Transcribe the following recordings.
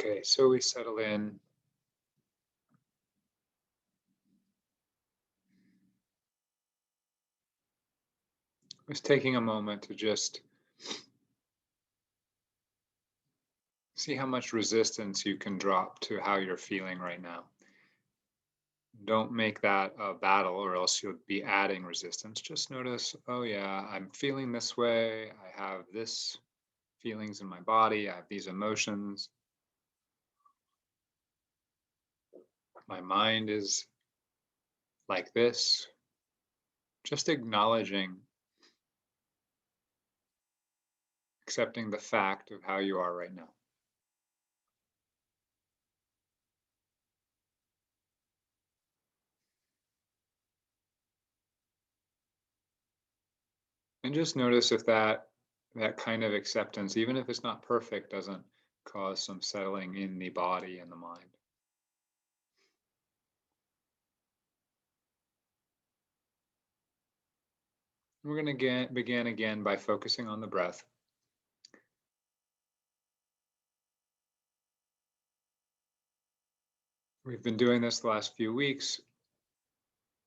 Okay, so we settle in. Just taking a moment to just see how much resistance you can drop to how you're feeling right now. Don't make that a battle or else you'll be adding resistance. Just notice, oh yeah, I'm feeling this way. I have this feelings in my body. I have these emotions. My mind is like this. Just acknowledging, accepting the fact of how you are right now. And just notice if that kind of acceptance, even if it's not perfect, doesn't cause some settling in the body and the mind. We're going to begin again by focusing on the breath. We've been doing this the last few weeks,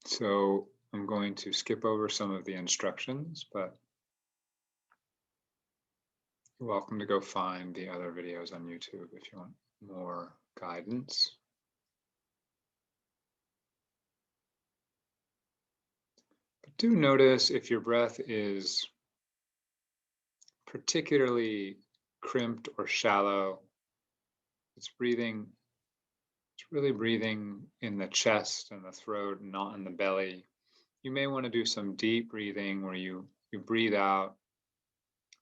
so I'm going to skip over some of the instructions, but you're welcome to go find the other videos on YouTube if you want more guidance. But do notice if your breath is particularly crimped or shallow. It's really breathing in the chest and the throat, not in the belly. You may want to do some deep breathing where you breathe out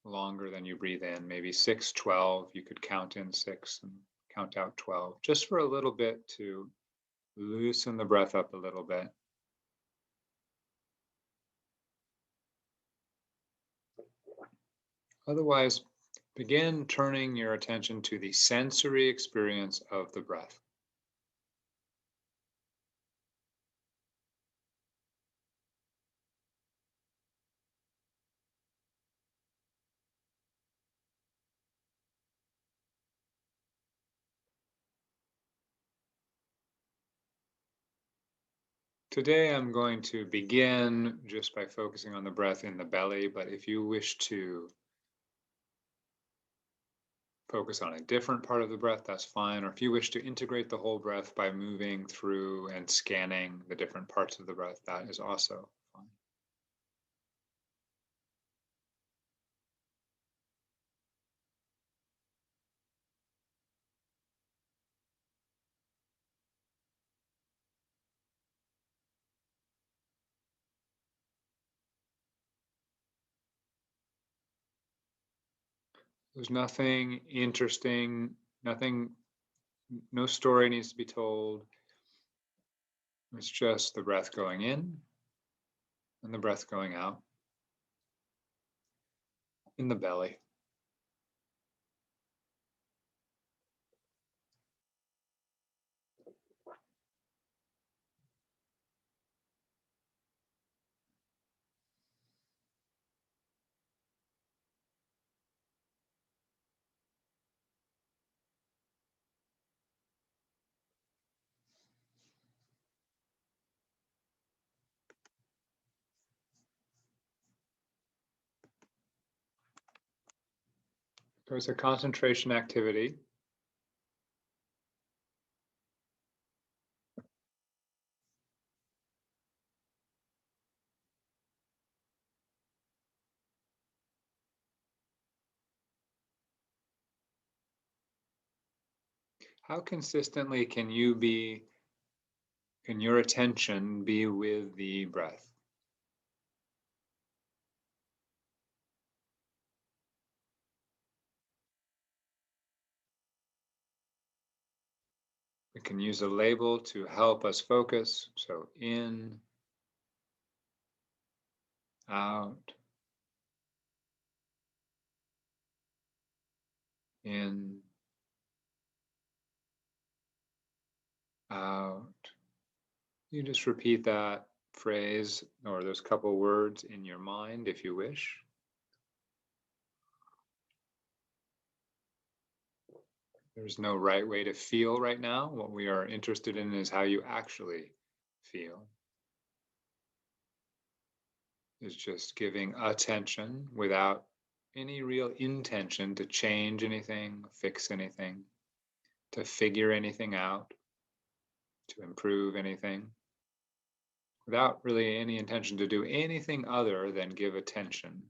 longer than you breathe in, maybe 6-12. You could count in 6 and count out 12, just for a little bit to loosen the breath up a little bit. Otherwise, begin turning your attention to the sensory experience of the breath. Today, I'm going to begin just by focusing on the breath in the belly, but if you wish to focus on a different part of the breath, that's fine. Or if you wish to integrate the whole breath by moving through and scanning the different parts of the breath, that is also fine. There's nothing interesting, no story needs to be told. It's just the breath going in and the breath going out in the belly. So it's a concentration activity. How consistently can your attention be with the breath? We can use a label to help us focus. So in, out, in, out. You just repeat that phrase or those couple words in your mind if you wish. There's no right way to feel right now. What we are interested in is how you actually feel. Is just giving attention without any real intention to change anything, fix anything, to figure anything out, to improve anything, without really any intention to do anything other than give attention.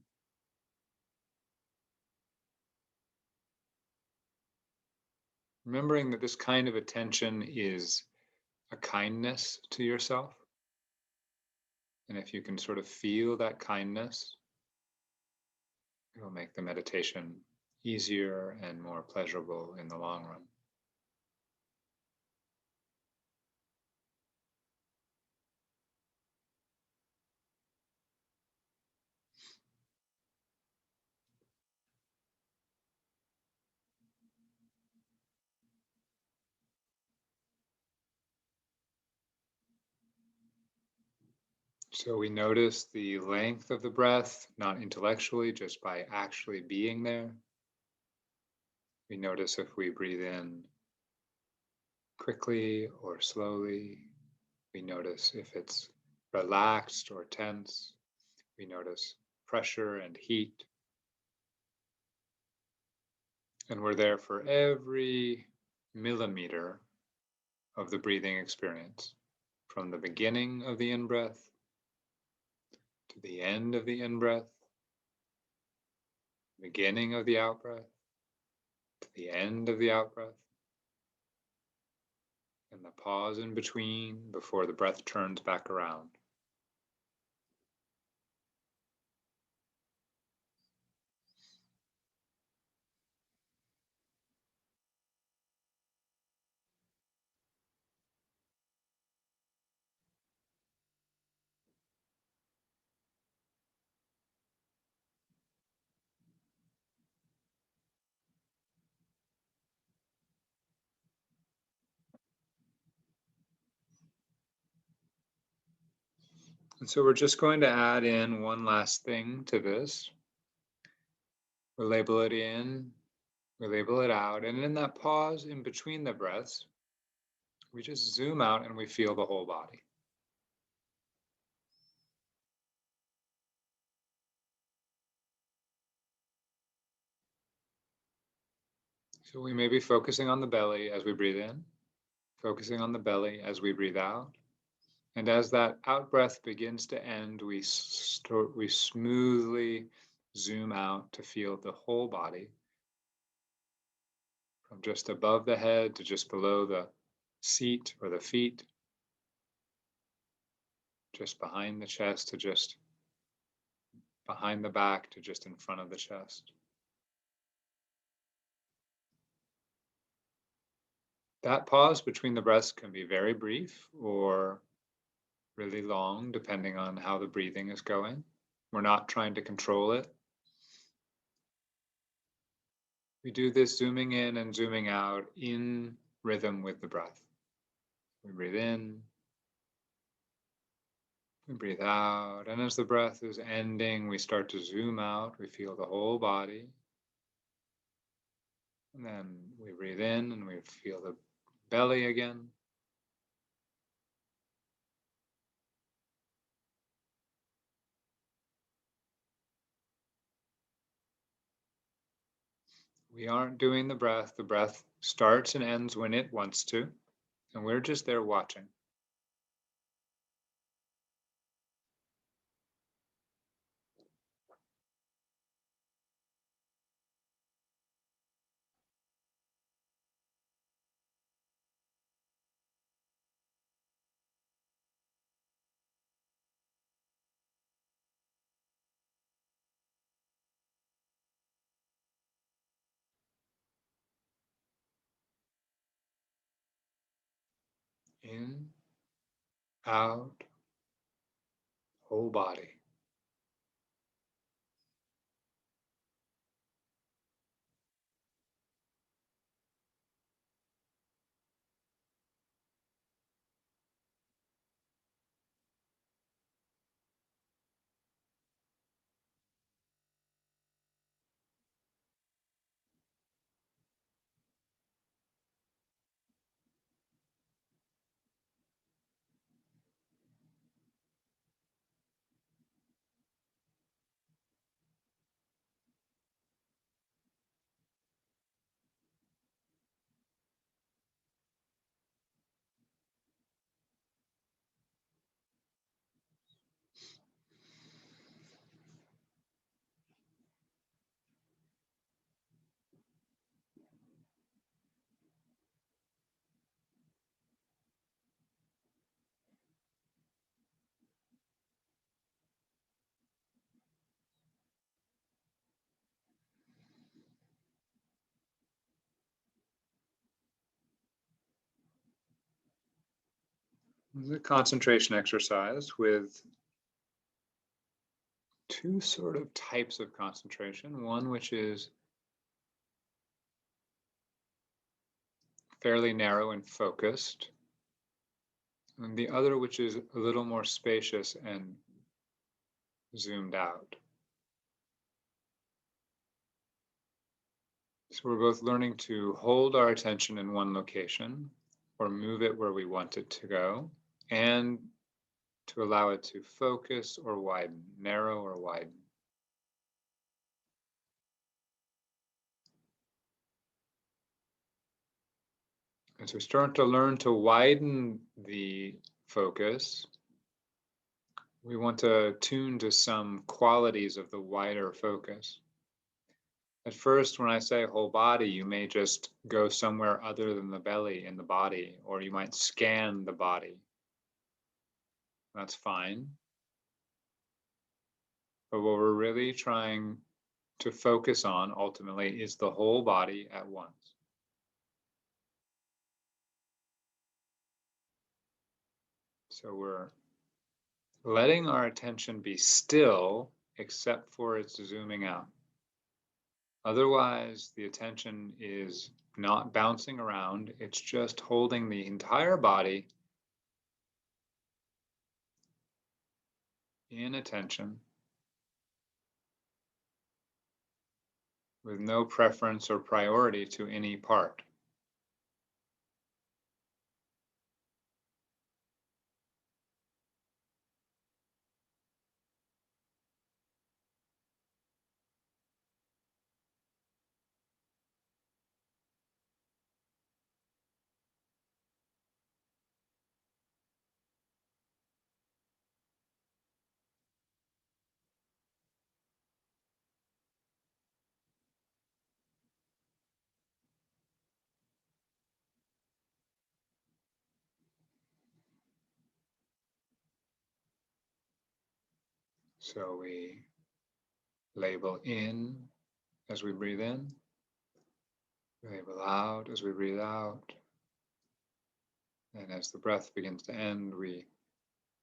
Remembering that this kind of attention is a kindness to yourself. And if you can sort of feel that kindness, it will make the meditation easier and more pleasurable in the long run. So we notice the length of the breath, not intellectually, just by actually being there. We notice if we breathe in quickly or slowly. We notice if it's relaxed or tense. We notice pressure and heat. And we're there for every millimeter of the breathing experience, from the beginning of the in breath to the end of the in breath, beginning of the out breath to the end of the out breath, and the pause in between before the breath turns back around. And so we're just going to add in one last thing to this. We label it in, we label it out, and in that pause in between the breaths, we just zoom out and we feel the whole body. So we may be focusing on the belly as we breathe in, focusing on the belly as we breathe out. And as that out breath begins to end, we smoothly zoom out to feel the whole body, from just above the head to just below the seat or the feet, just behind the chest to just behind the back to just in front of the chest. That pause between the breaths can be very brief or really long, depending on how the breathing is going. We're not trying to control it. We do this zooming in and zooming out in rhythm with the breath. We breathe in, we breathe out, and as the breath is ending, we start to zoom out. We feel the whole body. And then we breathe in and we feel the belly again. We aren't doing the breath. The breath starts and ends when it wants to, and we're just there watching. In, out, whole body. It's a concentration exercise with two sort of types of concentration. One which is fairly narrow and focused, and the other which is a little more spacious and zoomed out. So we're both learning to hold our attention in one location or move it where we want it to go, and to allow it to focus or widen, narrow or widen. As we start to learn to widen the focus, we want to tune to some qualities of the wider focus. At first, when I say whole body, you may just go somewhere other than the belly in the body, or you might scan the body. That's fine. But what we're really trying to focus on ultimately is the whole body at once. So we're letting our attention be still except for its zooming out. Otherwise, the attention is not bouncing around, it's just holding the entire body in attention with no preference or priority to any part. So we label in as we breathe in, label out as we breathe out. And as the breath begins to end, we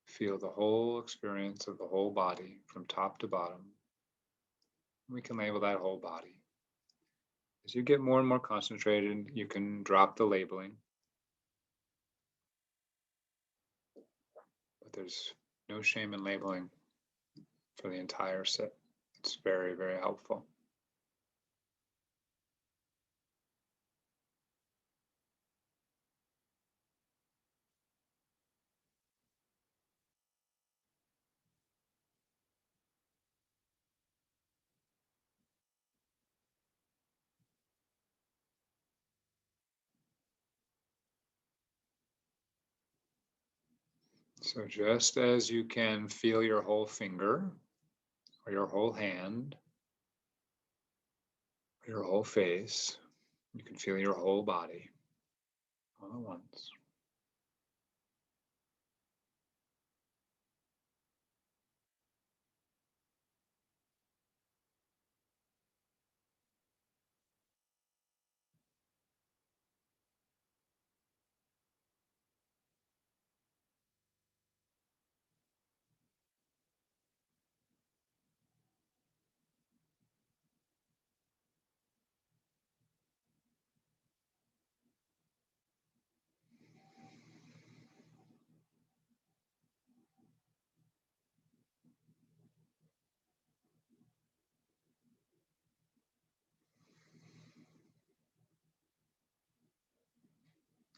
feel the whole experience of the whole body from top to bottom. We can label that whole body. As you get more and more concentrated, you can drop the labeling, but there's no shame in labeling for the entire sit. It's very, very helpful. So just as you can feel your whole finger or your whole hand, or your whole face, you can feel your whole body all at once.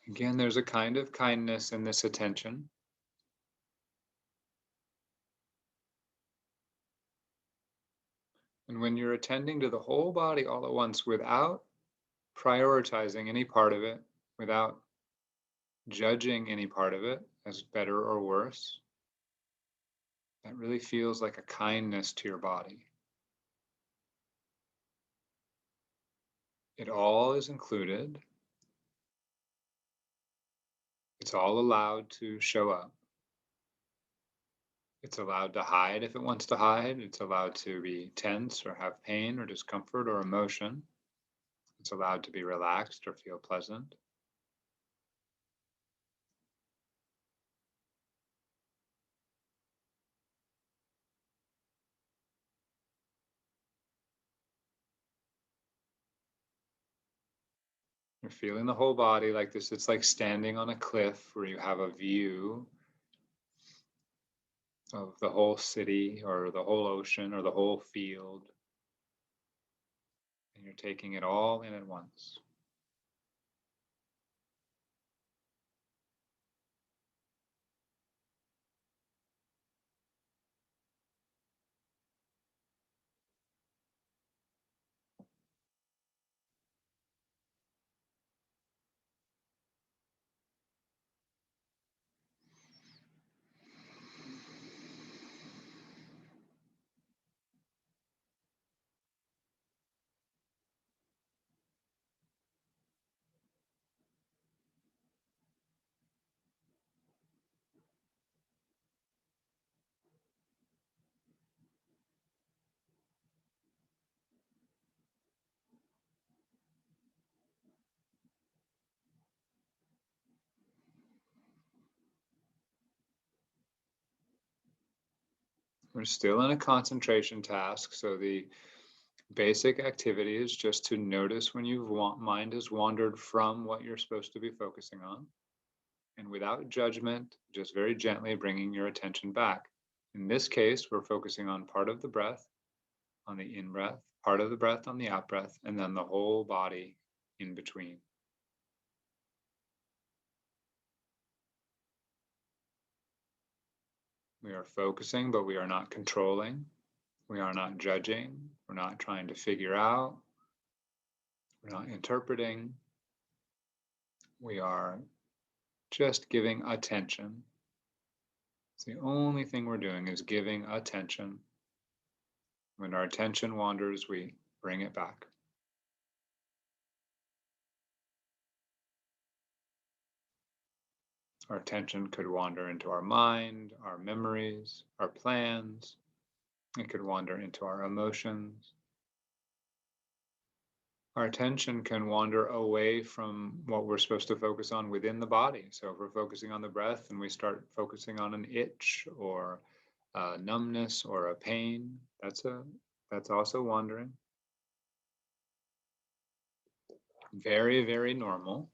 Again, there's a kind of kindness in this attention. And when you're attending to the whole body all at once without prioritizing any part of it, without judging any part of it as better or worse, that really feels like a kindness to your body. It all is included. It's all allowed to show up. It's allowed to hide if it wants to hide. It's allowed to be tense or have pain or discomfort or emotion. It's allowed to be relaxed or feel pleasant. You're feeling the whole body like this. It's like standing on a cliff where you have a view of the whole city or the whole ocean or the whole field, and you're taking it all in at once. We're still in a concentration task, so the basic activity is just to notice when your mind has wandered from what you're supposed to be focusing on, and without judgment, just very gently bringing your attention back. In this case, we're focusing on part of the breath on the in breath, part of the breath on the out breath, and then the whole body in between. We are focusing, but we are not controlling. We are not judging. We're not trying to figure out. We're not interpreting. We are just giving attention. It's the only thing we're doing is giving attention. When our attention wanders, we bring it back. Our attention could wander into our mind, our memories, our plans. It could wander into our emotions. Our attention can wander away from what we're supposed to focus on within the body. So if we're focusing on the breath and we start focusing on an itch or a numbness or a pain, that's also wandering. Very, very normal.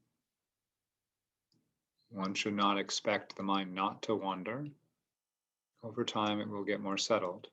One should not expect the mind not to wander. Over time, it will get more settled.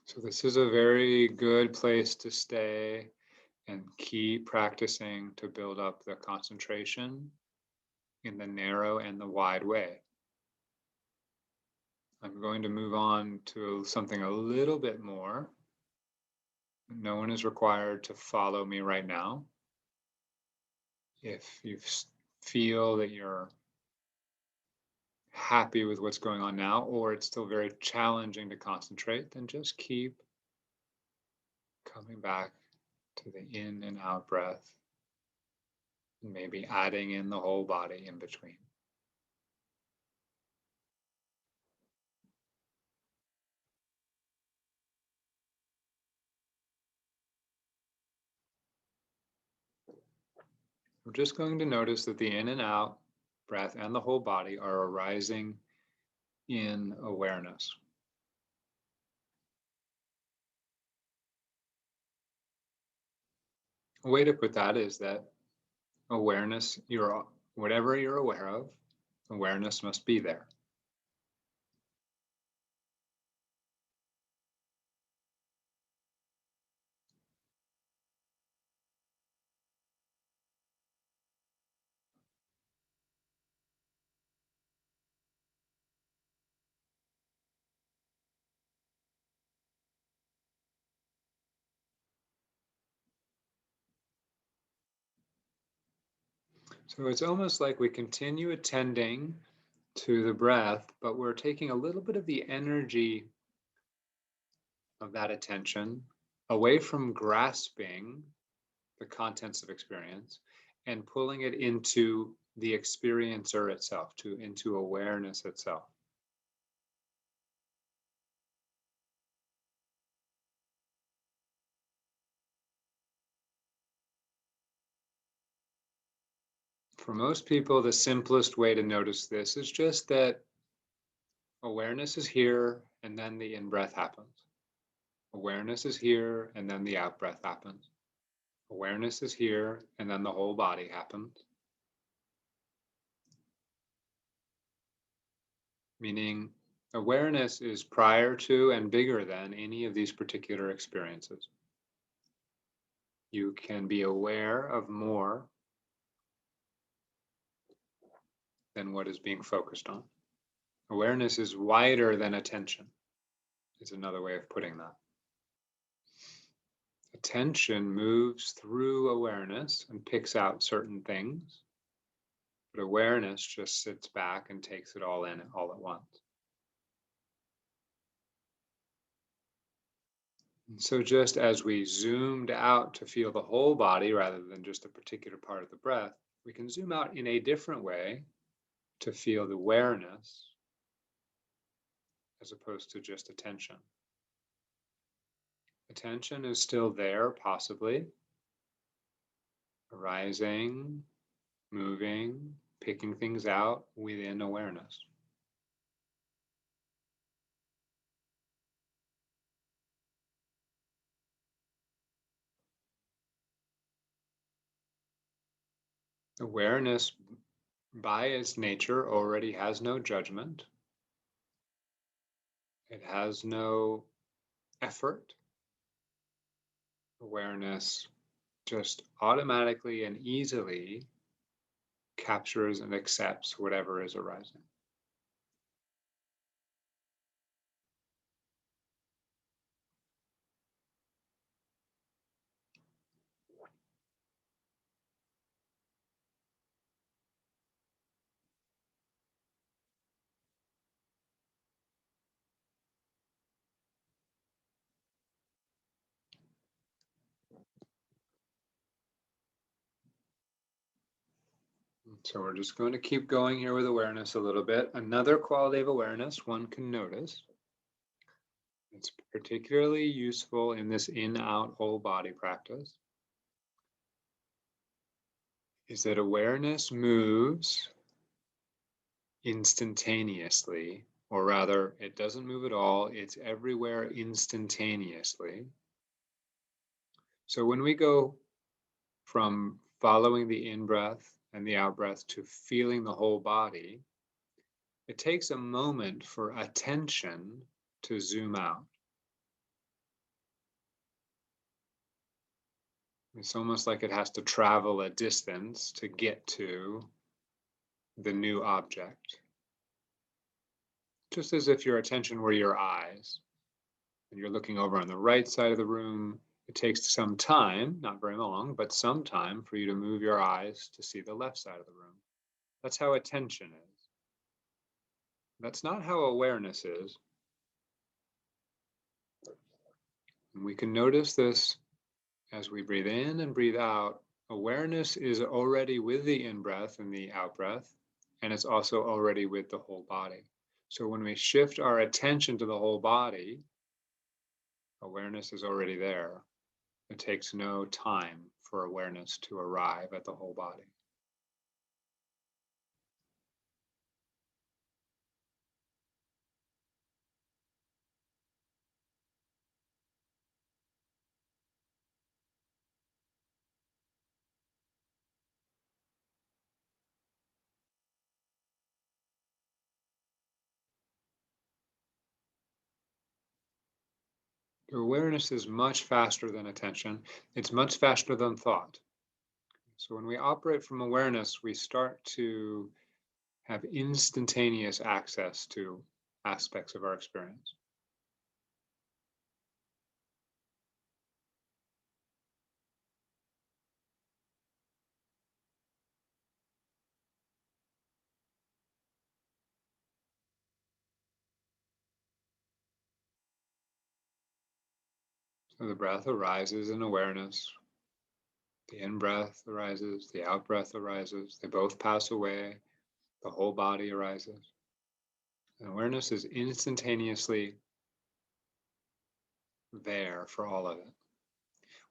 So this is a very good place to stay and keep practicing to build up the concentration in the narrow and the wide way. I'm going to move on to something a little bit more. No one is required to follow me right now. If you feel that you're happy with what's going on now, or it's still very challenging to concentrate, then just keep coming back to the in and out breath, and maybe adding in the whole body in between. We're just going to notice that the in and out breath and the whole body are arising in awareness. A way to put that is that awareness, whatever you're aware of, awareness must be there. So it's almost like we continue attending to the breath, but we're taking a little bit of the energy of that attention away from grasping the contents of experience and pulling it into the experiencer itself, into awareness itself. For most people, the simplest way to notice this is just that awareness is here and then the in breath happens. Awareness is here and then the out breath happens. Awareness is here and then the whole body happens. Meaning, awareness is prior to and bigger than any of these particular experiences. You can be aware of more than what is being focused on. Awareness is wider than attention, is another way of putting that. Attention moves through awareness and picks out certain things, but awareness just sits back and takes it all in all at once. And so just as we zoomed out to feel the whole body rather than just a particular part of the breath, we can zoom out in a different way to feel the awareness as opposed to just attention. Attention is still there, possibly, arising, moving, picking things out within awareness. Awareness, by its nature, already has no judgment. It has no effort. Awareness just automatically and easily captures and accepts whatever is arising. So we're just going to keep going here with awareness a little bit. Another quality of awareness one can notice, it's particularly useful in this in-out whole body practice, is that awareness moves instantaneously, or rather, it doesn't move at all. It's everywhere instantaneously. So when we go from following the in-breath and the out-breath to feeling the whole body, it takes a moment for attention to zoom out. It's almost like it has to travel a distance to get to the new object. Just as if your attention were your eyes and you're looking over on the right side of the room, it takes some time, not very long, but some time for you to move your eyes to see the left side of the room. That's how attention is. That's not how awareness is. And we can notice this as we breathe in and breathe out. Awareness is already with the in-breath and the out-breath, and it's also already with the whole body. So when we shift our attention to the whole body, awareness is already there. It takes no time for awareness to arrive at the whole body. Your awareness is much faster than attention. It's much faster than thought. So when we operate from awareness, we start to have instantaneous access to aspects of our experience. So the breath arises in awareness. The in-breath arises, the out-breath arises. They both pass away. The whole body arises. And awareness is instantaneously there for all of it.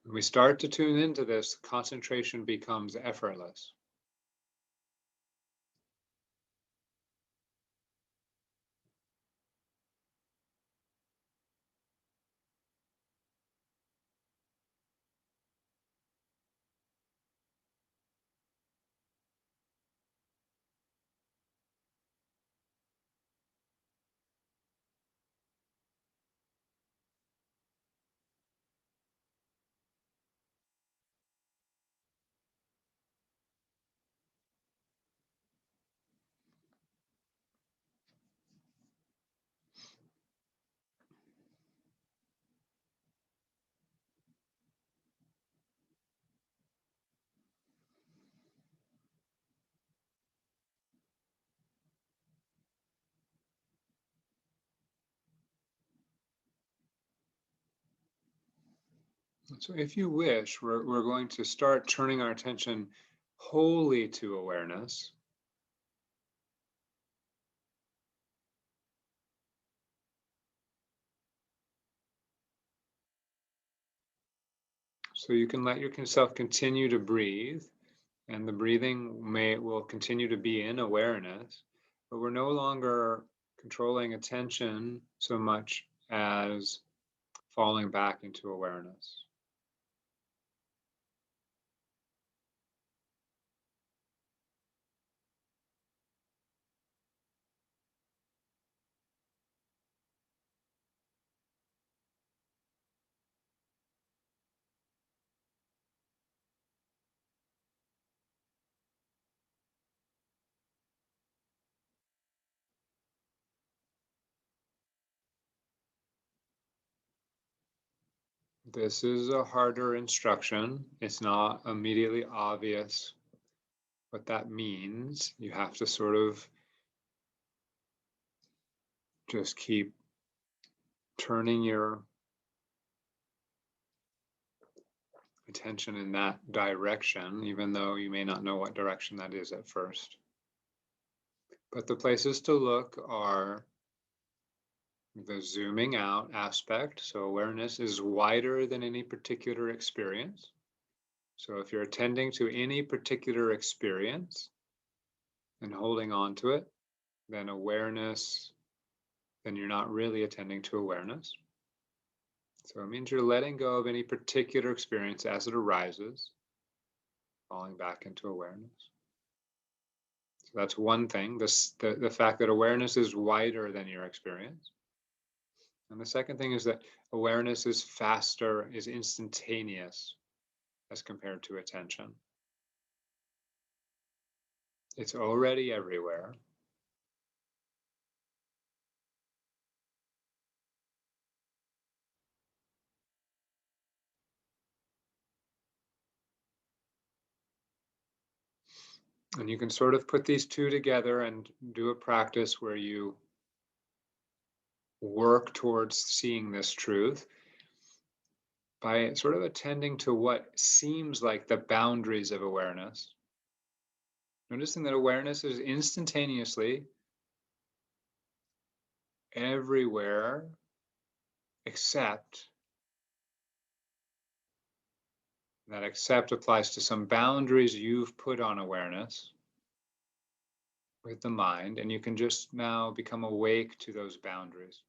When we start to tune into this, concentration becomes effortless. So if you wish, we're going to start turning our attention wholly to awareness. So you can let yourself continue to breathe, and the breathing will continue to be in awareness, but we're no longer controlling attention so much as falling back into awareness. This is a harder instruction. It's not immediately obvious what that means. You have to sort of just keep turning your attention in that direction, even though you may not know what direction that is at first. But the places to look are the zooming out aspect. So awareness is wider than any particular experience. So if you're attending to any particular experience and holding on to it, then then you're not really attending to awareness. So it means you're letting go of any particular experience as it arises, falling back into awareness. So that's one thing, the fact that awareness is wider than your experience. And the second thing is that awareness is faster, is instantaneous as compared to attention. It's already everywhere. And you can sort of put these two together and do a practice where you work towards seeing this truth by sort of attending to what seems like the boundaries of awareness. Noticing that awareness is instantaneously everywhere, except that except applies to some boundaries you've put on awareness with the mind, and you can just now become awake to those boundaries.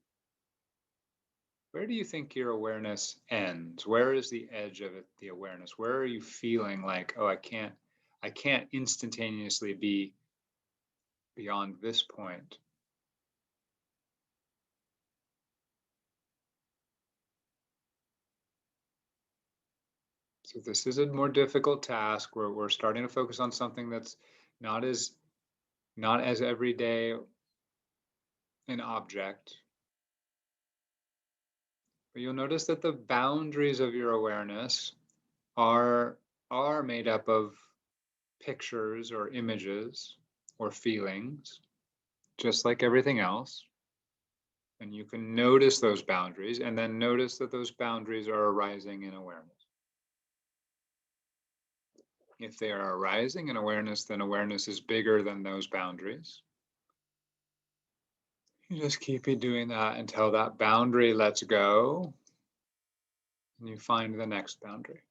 Where do you think your awareness ends? Where is the edge of it, the awareness? Where are you feeling like, oh, I can't instantaneously be beyond this point? So this is a more difficult task where we're starting to focus on something that's not as not as everyday an object. But you'll notice that the boundaries of your awareness are are made up of pictures or images or feelings, just like everything else. And you can notice those boundaries and then notice that those boundaries are arising in awareness. If they are arising in awareness, then awareness is bigger than those boundaries. You just keep doing that until that boundary lets go and you find the next boundary.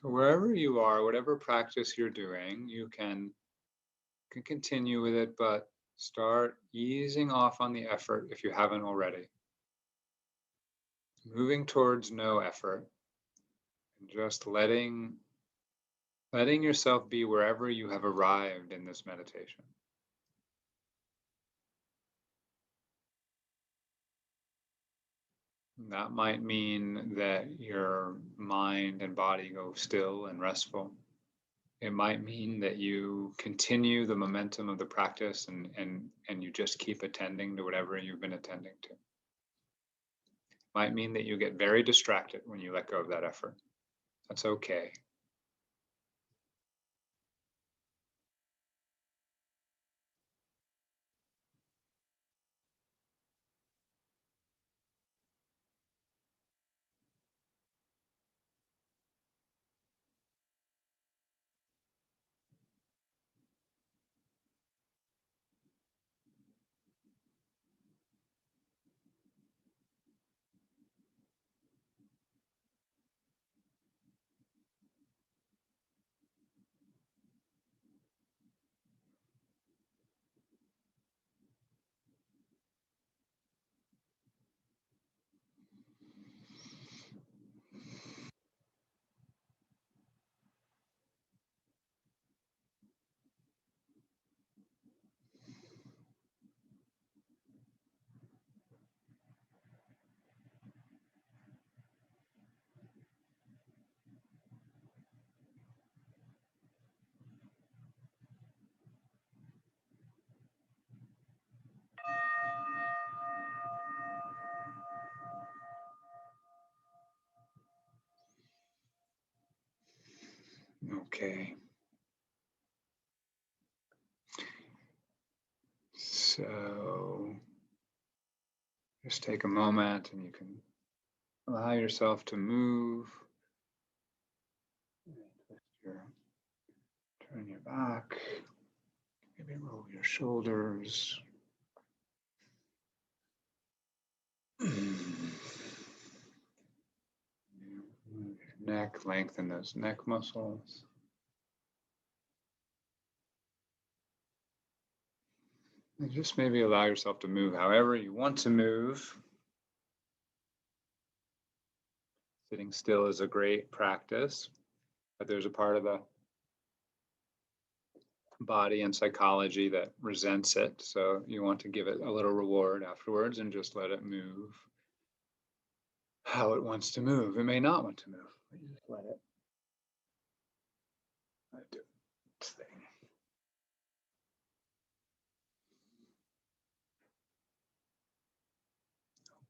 So wherever you are, whatever practice you're doing, you can continue with it, but start easing off on the effort if you haven't already. Moving towards no effort and just letting yourself be wherever you have arrived in this meditation. That might mean that your mind and body go still and restful. It might mean that you continue the momentum of the practice and you just keep attending to whatever you've been attending to. Might mean that you get very distracted when you let go of that effort. That's okay. Okay. So just take a moment and you can allow yourself to move. Turn your back. Maybe roll your shoulders. Move your neck, lengthen those neck muscles. And just maybe allow yourself to move however you want to move. Sitting still is a great practice, but there's a part of the body and psychology that resents it. So you want to give it a little reward afterwards and just let it move how it wants to move. It may not want to move, but you just let it do its thing.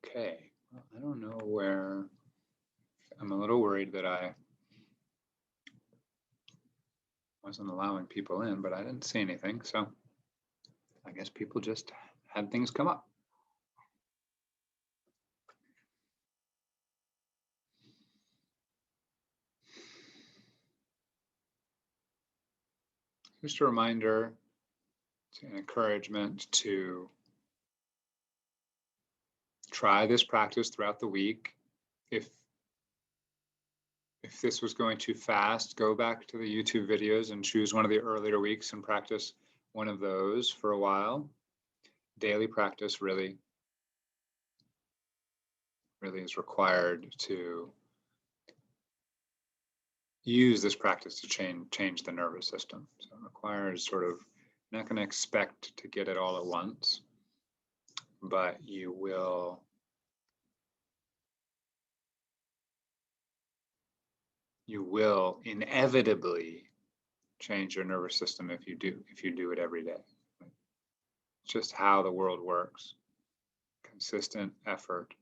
Okay. Well, I don't know where. I'm a little worried that I wasn't allowing people in, but I didn't see anything. So I guess people just had things come up. Just a reminder, an encouragement to try this practice throughout the week. If this was going too fast, go back to the YouTube videos and choose one of the earlier weeks and practice one of those for a while. Daily practice really is required to use this practice to change the nervous system. So it requires sort of, you're not going to expect to get it all at once, but you will inevitably change your nervous system if you do it every day. It's just how the world works. Consistent effort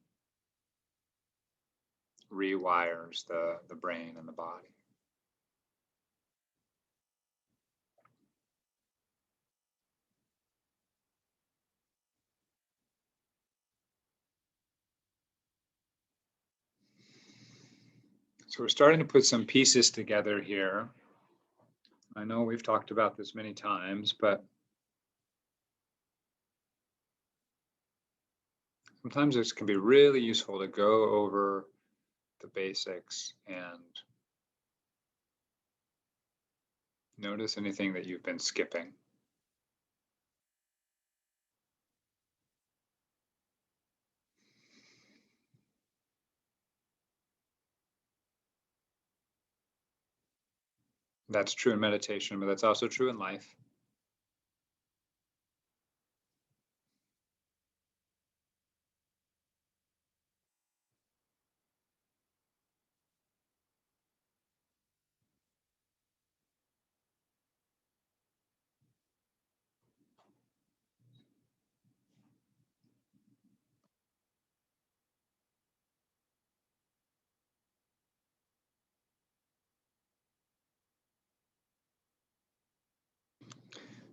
rewires the brain and the body. So we're starting to put some pieces together here. I know we've talked about this many times, but sometimes it can be really useful to go over the basics and Notice anything that you've been skipping. That's true in meditation, but that's also true in life.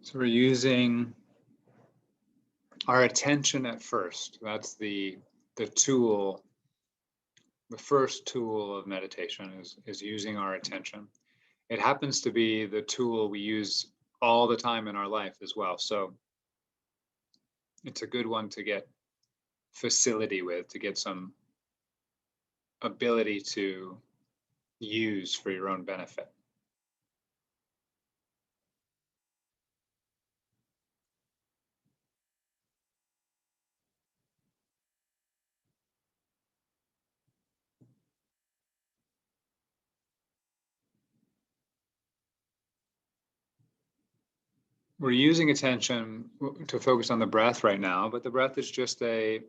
So we're using our attention at first. That's the tool. The first tool of meditation is using our attention. It happens to be the tool we use all the time in our life as well. So it's a good one to get facility with, to get some ability to use for your own benefit. We're using attention to focus on the breath right now, but the breath is just a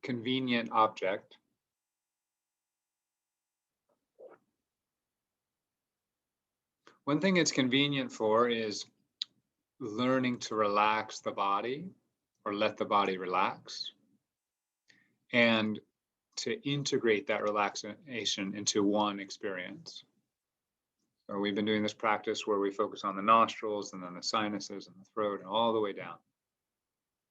convenient object. One thing it's convenient for is learning to relax the body or let the body relax and to integrate that relaxation into one experience. So we've been doing this practice where we focus on the nostrils and then the sinuses and the throat and all the way down.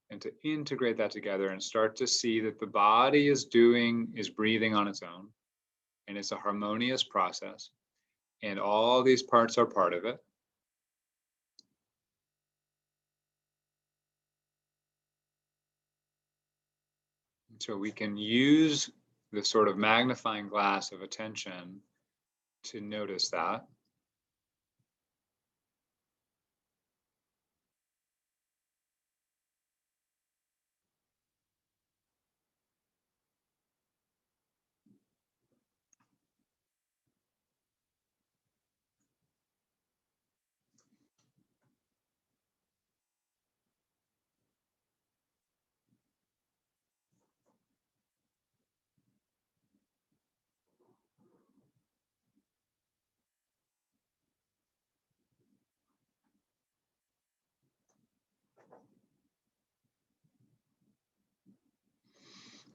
And to integrate that together and start to see that the body is breathing on its own, and it's a harmonious process, and all these parts are part of it. So we can use the sort of magnifying glass of attention to notice that.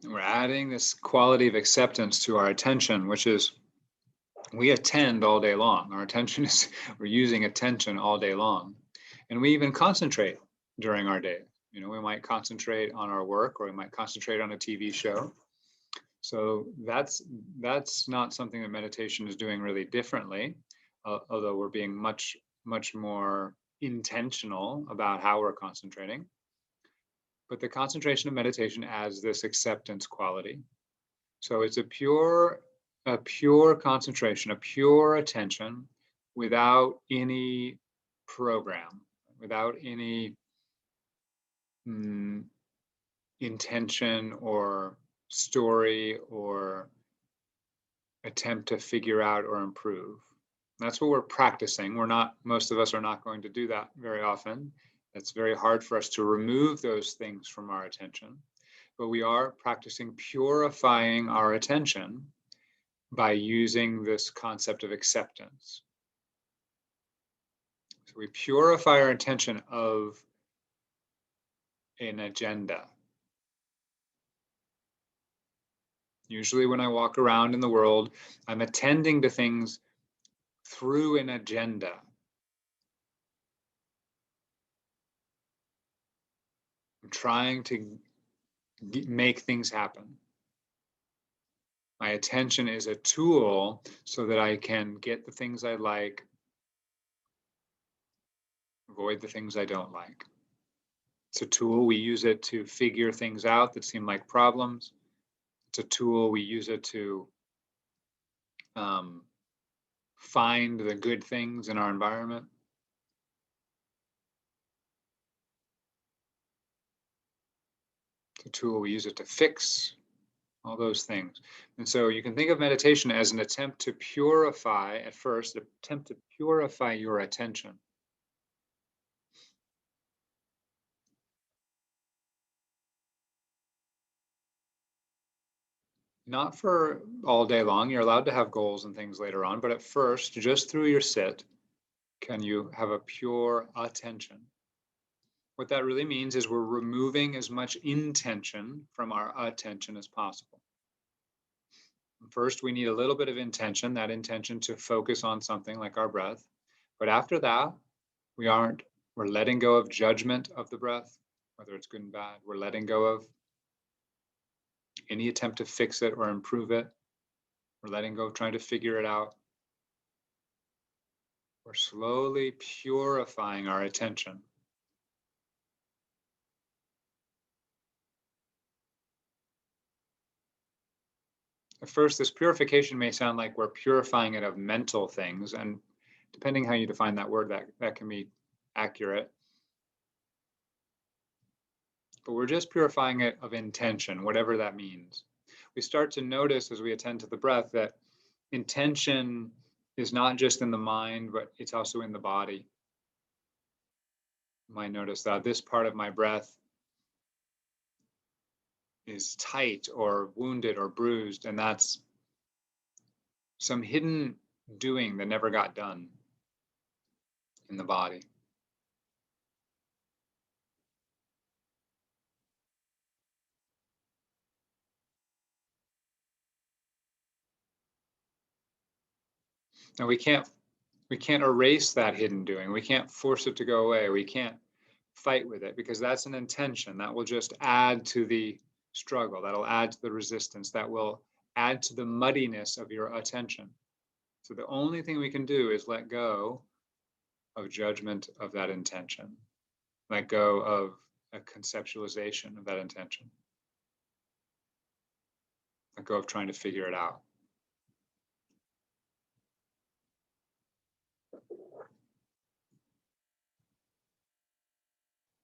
We're adding this quality of acceptance to our attention, which is we attend all day long. Our attention is, we're using attention all day long. And we even concentrate during our day. You know, we might concentrate on our work or we might concentrate on a TV show. So that's not something that meditation is doing really differently, although we're being much more intentional about how we're concentrating. But the concentration of meditation adds this acceptance quality. So it's a pure concentration, a pure attention without any program, without any intention or story or attempt to figure out or improve. That's what we're practicing. Most of us are not going to do that very often. It's very hard for us to remove those things from our attention, but we are practicing purifying our attention by using this concept of acceptance. So we purify our attention of an agenda. Usually when I walk around in the world, I'm attending to things through an agenda. I'm trying to make things happen. My attention is a tool so that I can get the things I like, avoid the things I don't like. It's a tool. We use it to figure things out that seem like problems. It's a tool. We use it to um, find the good things in our environment. It's a tool, we use it to fix all those things. And so you can think of meditation as an attempt to purify, at first, attempt to purify your attention. Not for all day long. You're allowed to have goals and things later on, but at first, just through your sit, can you have a pure attention? What that really means is we're removing as much intention from our attention as possible. First, we need a little bit of intention, that intention to focus on something like our breath. But after that, we aren't, we're letting go of judgment of the breath, whether it's good and bad. We're letting go of any attempt to fix it or improve it. We're letting go of trying to figure it out. We're slowly purifying our attention. At first, this purification may sound like we're purifying it of mental things, and depending how you define that word, that can be accurate. But we're just purifying it of intention, whatever that means. We start to notice as we attend to the breath that intention is not just in the mind, but it's also in the body. You might notice that this part of my breath is tight or wounded or bruised, and that's some hidden doing that never got done in the body. And we can't erase that hidden doing. We can't force it to go away. We can't fight with it because that's an intention that will just add to the struggle. That'll add to the resistance. That will add to the muddiness of your attention. So the only thing we can do is let go of judgment of that intention, let go of a conceptualization of that intention, let go of trying to figure it out.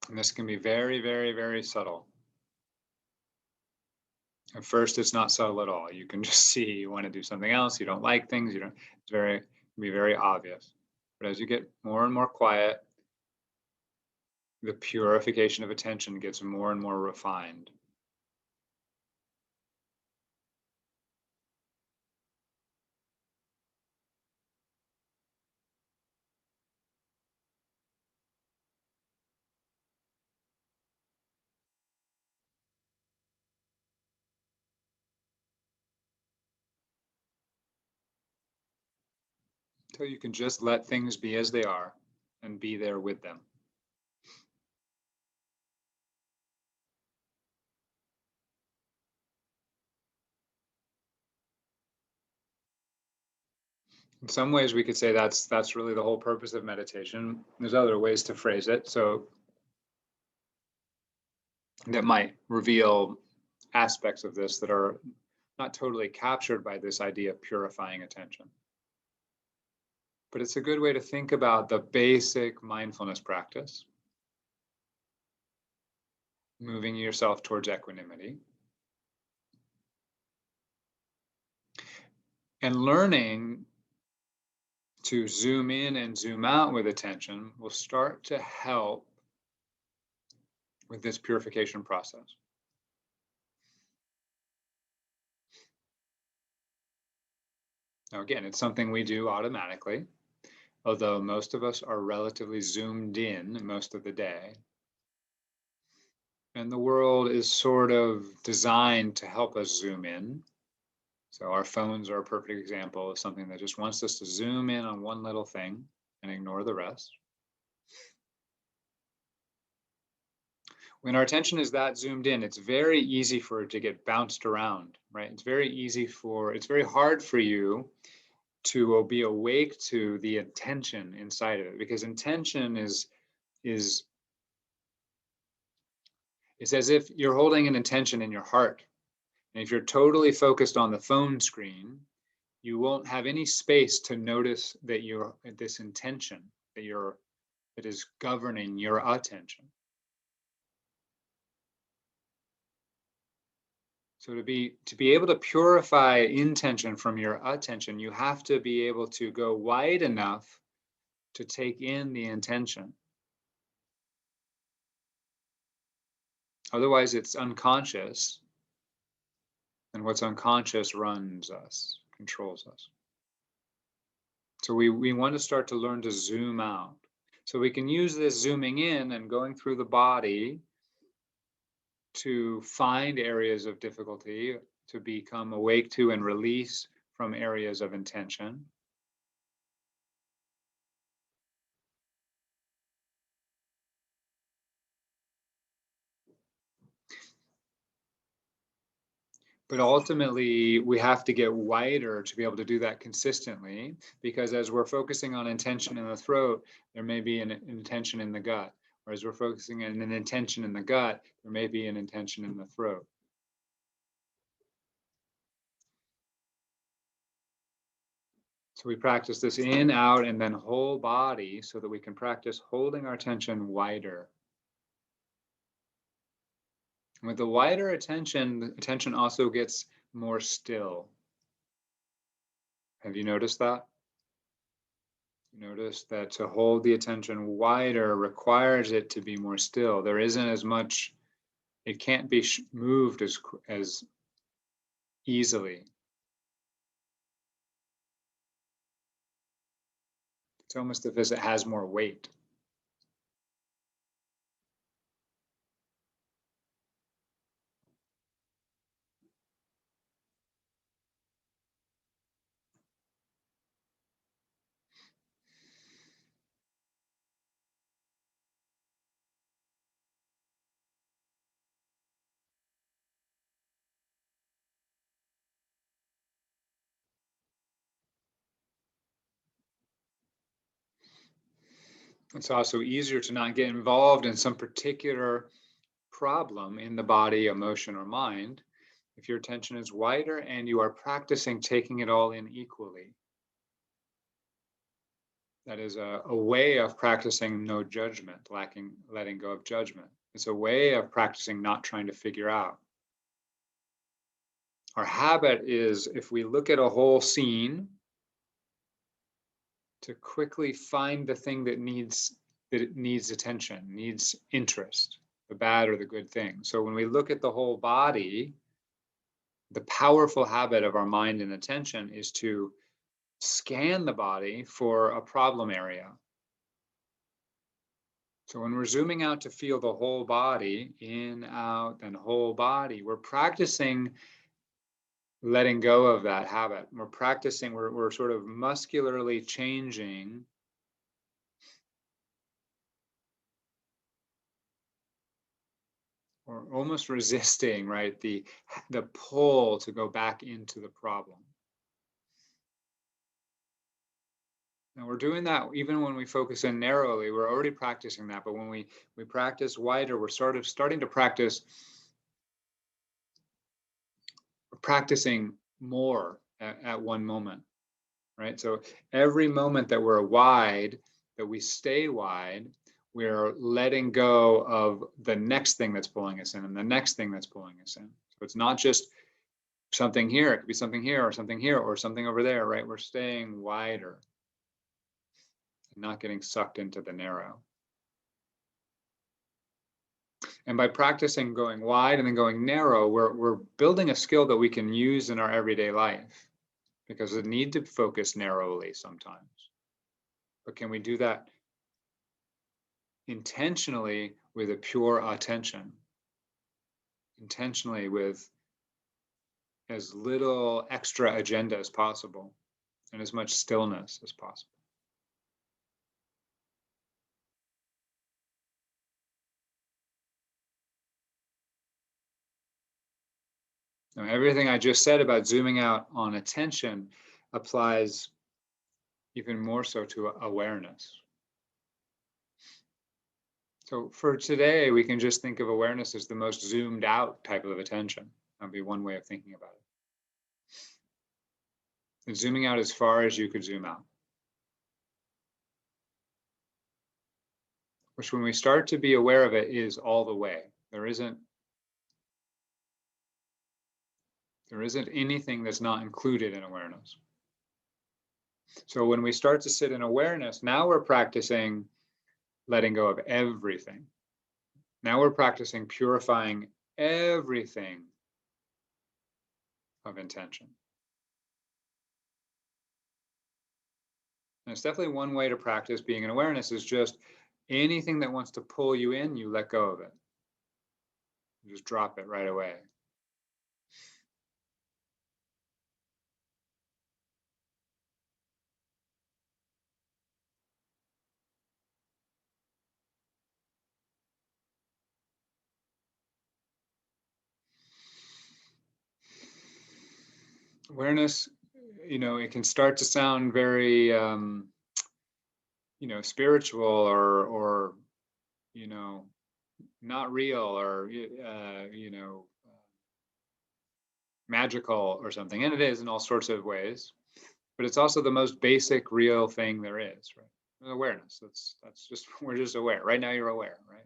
And this can be very, very, very subtle. At first, it's not subtle at all. You can just see you want to do something else. You don't like things. You don't. It can be very obvious. But as you get more and more quiet, the purification of attention gets more and more refined. Until you can just let things be as they are and be there with them. In some ways, we could say that's really the whole purpose of meditation. There's other ways to phrase it, so that might reveal aspects of this that are not totally captured by this idea of purifying attention. But it's a good way to think about the basic mindfulness practice, moving yourself towards equanimity, and learning to zoom in and zoom out with attention will start to help with this purification process. Now, again, it's something we do automatically, although most of us are relatively zoomed in most of the day. And the world is sort of designed to help us zoom in. So our phones are a perfect example of something that just wants us to zoom in on one little thing and ignore the rest. When our attention is that zoomed in, it's very easy for it to get bounced around, right? It's very hard for you to be awake to the intention inside of it, because intention is it's as if you're holding an intention in your heart. And if you're totally focused on the phone screen, you won't have any space to notice that you're this intention that is governing your attention. So to be able to purify intention from your attention, you have to be able to go wide enough to take in the intention. Otherwise, it's unconscious, and what's unconscious runs us, controls us. So we want to start to learn to zoom out. So we can use this zooming in and going through the body to find areas of difficulty, to become awake to and release from areas of intention. But ultimately, we have to get wider to be able to do that consistently, because as we're focusing on intention in the throat, there may be an intention in the gut. Or as we're focusing on an intention in the gut, there may be an intention in the throat. So we practice this in, out, and then whole body so that we can practice holding our attention wider. With the wider attention, the attention also gets more still. Have you noticed that? Notice that to hold the attention wider requires it to be more still. There isn't as much, it can't be moved as easily. It's almost as if it has more weight. It's also easier to not get involved in some particular problem in the body, emotion, or mind if your attention is wider and you are practicing taking it all in equally. That is a way of practicing no judgment, letting go of judgment. It's a way of practicing not trying to figure out. Our habit is, if we look at a whole scene, to quickly find the thing that it needs attention, needs interest, the bad or the good thing. So when we look at the whole body, the powerful habit of our mind and attention is to scan the body for a problem area. So when we're zooming out to feel the whole body, in, out, and whole body, we're practicing letting go of that habit. We're practicing, we're sort of muscularly changing or almost resisting, right, the pull to go back into the problem. And we're doing that even when we focus in narrowly. We're already practicing that, but when we practice wider, we're sort of starting to practicing more at one moment, right? So every moment that we're wide, that we stay wide, we're letting go of the next thing that's pulling us in and the next thing that's pulling us in. So it's not just something here, it could be something here or something here or something over there, right? We're staying wider, not getting sucked into the narrow. And by practicing going wide and then going narrow, we're building a skill that we can use in our everyday life, because we need to focus narrowly sometimes. But can we do that intentionally with a pure attention? Intentionally with as little extra agenda as possible and as much stillness as possible. Now, everything I just said about zooming out on attention applies even more so to awareness. So for today, we can just think of awareness as the most zoomed out type of attention. That'd be one way of thinking about it. It's zooming out as far as you could zoom out. Which when we start to be aware of it is all the way. There isn't anything that's not included in awareness. So when we start to sit in awareness, now we're practicing letting go of everything. Now we're practicing purifying everything of intention. And it's definitely one way to practice being in awareness is just anything that wants to pull you in, you let go of it. You just drop it right away. Awareness, it can start to sound very, spiritual or, you know, not real or, magical or something. And it is in all sorts of ways, but it's also the most basic, real thing there is, right? Awareness. That's just, we're just aware. Right now you're aware, right?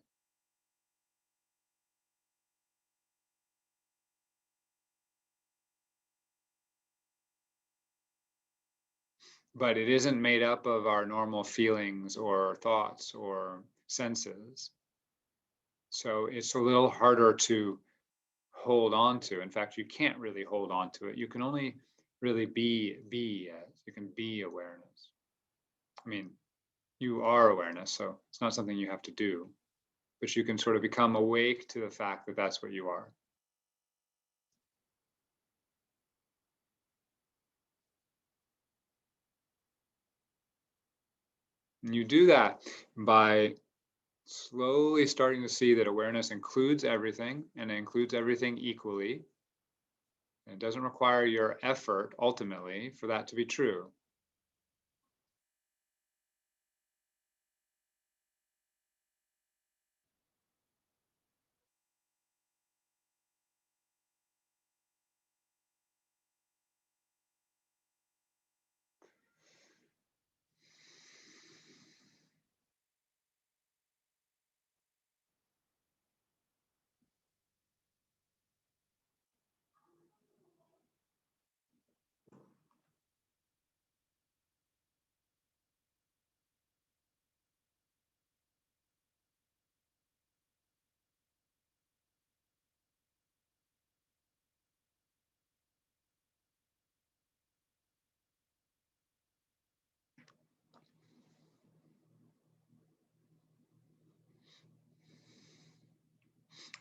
But it isn't made up of our normal feelings or thoughts or senses. So it's a little harder to hold on to. In fact, you can't really hold on to it. You can only really be as you can be awareness. I mean, you are awareness, so it's not something you have to do, but you can sort of become awake to the fact that that's what you are. And you do that by slowly starting to see that awareness includes everything and it includes everything equally. And it doesn't require your effort ultimately for that to be true.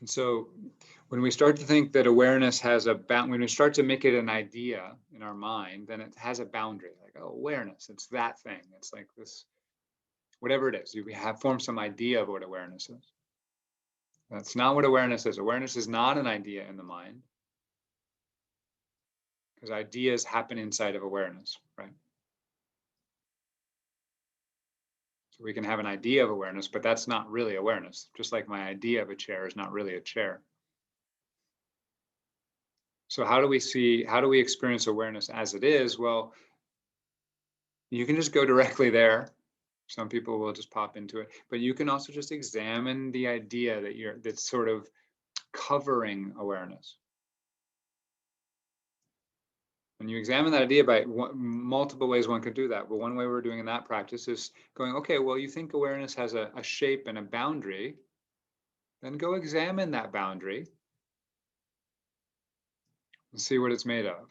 And so when we start to think that awareness has a bound, when we start to make it an idea in our mind, then it has a boundary. Like, oh, awareness, it's that thing. It's like this, whatever it is. You have formed some idea of what awareness is. That's not what awareness is. Awareness is not an idea in the mind because ideas happen inside of awareness, right? So we can have an idea of awareness, but that's not really awareness. Just like my idea of a chair is not really a chair. So how do we experience awareness as it is? Well, you can just go directly there. Some people will just pop into it, but you can also just examine the idea that's sort of covering awareness. When you examine that idea by multiple ways, one could do that. But one way we're doing in that practice is going, okay, well, you think awareness has a shape and a boundary, then go examine that boundary and see what it's made of.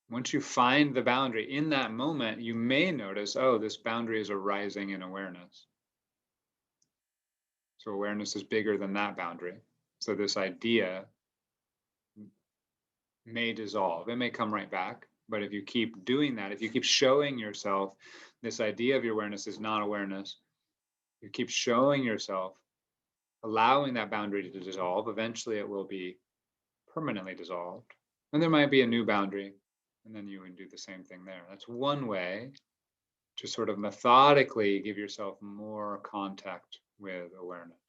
Once you find the boundary in that moment, you may notice, oh, this boundary is arising in awareness. So awareness is bigger than that boundary. So this idea may dissolve. It may come right back. But if you keep doing that, if you keep showing yourself this idea of your awareness is not awareness, you keep showing yourself, allowing that boundary to dissolve, eventually it will be permanently dissolved. And there might be a new boundary, and then you would do the same thing there. That's one way to sort of methodically give yourself more contact with awareness.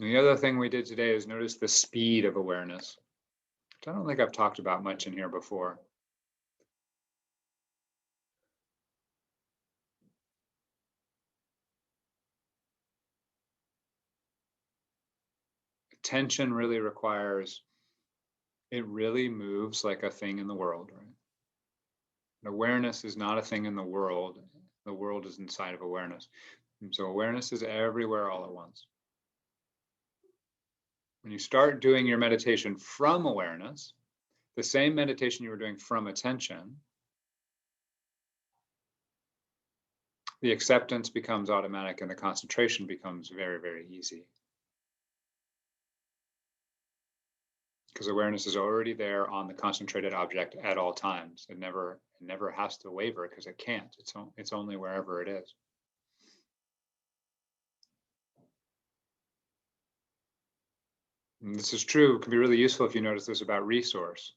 And the other thing we did today is notice the speed of awareness, which I don't think I've talked about much in here before. Attention really requires, it really moves like a thing in the world, right? Awareness is not a thing in the world. The world is inside of awareness. And so awareness is everywhere all at once. When you start doing your meditation from awareness, the same meditation you were doing from attention, the acceptance becomes automatic and the concentration becomes very, very easy. Because awareness is already there on the concentrated object at all times. It never has to waver because it can't. It's only wherever it is. And this is true. It can be really useful if you notice this about resource.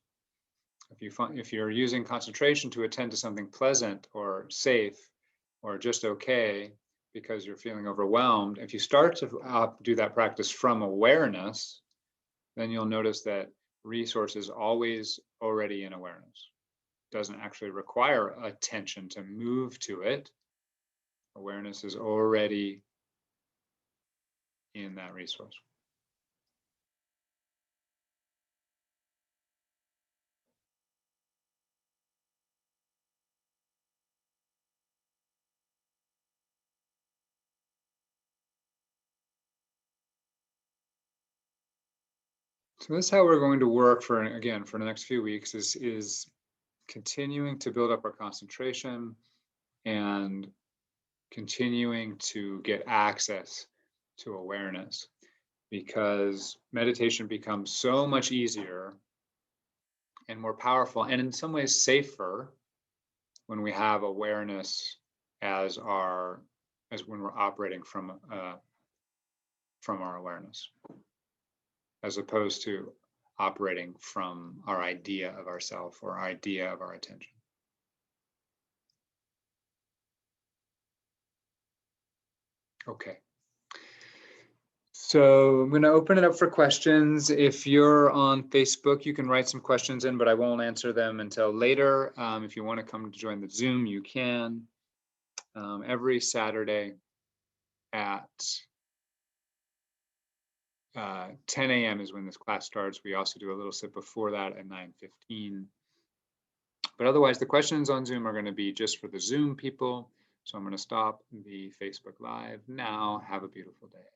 If you're using concentration to attend to something pleasant or safe or just okay because you're feeling overwhelmed, if you start to do that practice from awareness, then you'll notice that resource is always already in awareness. It doesn't actually require attention to move to it. Awareness is already in that resource. So this is how we're going to work for the next few weeks is continuing to build up our concentration and continuing to get access to awareness, because meditation becomes so much easier and more powerful and in some ways safer when we have awareness as when we're operating from our awareness, as opposed to operating from our idea of ourself or idea of our attention. Okay. So I'm going to open it up for questions. If you're on Facebook, you can write some questions in, but I won't answer them until later. If you want to come to join the Zoom, you can. Every Saturday at 10 a.m. is when this class starts. We also do a little sit before that at 9:15. But otherwise, the questions on Zoom are going to be just for the Zoom people. So I'm going to stop the Facebook Live now. Have a beautiful day.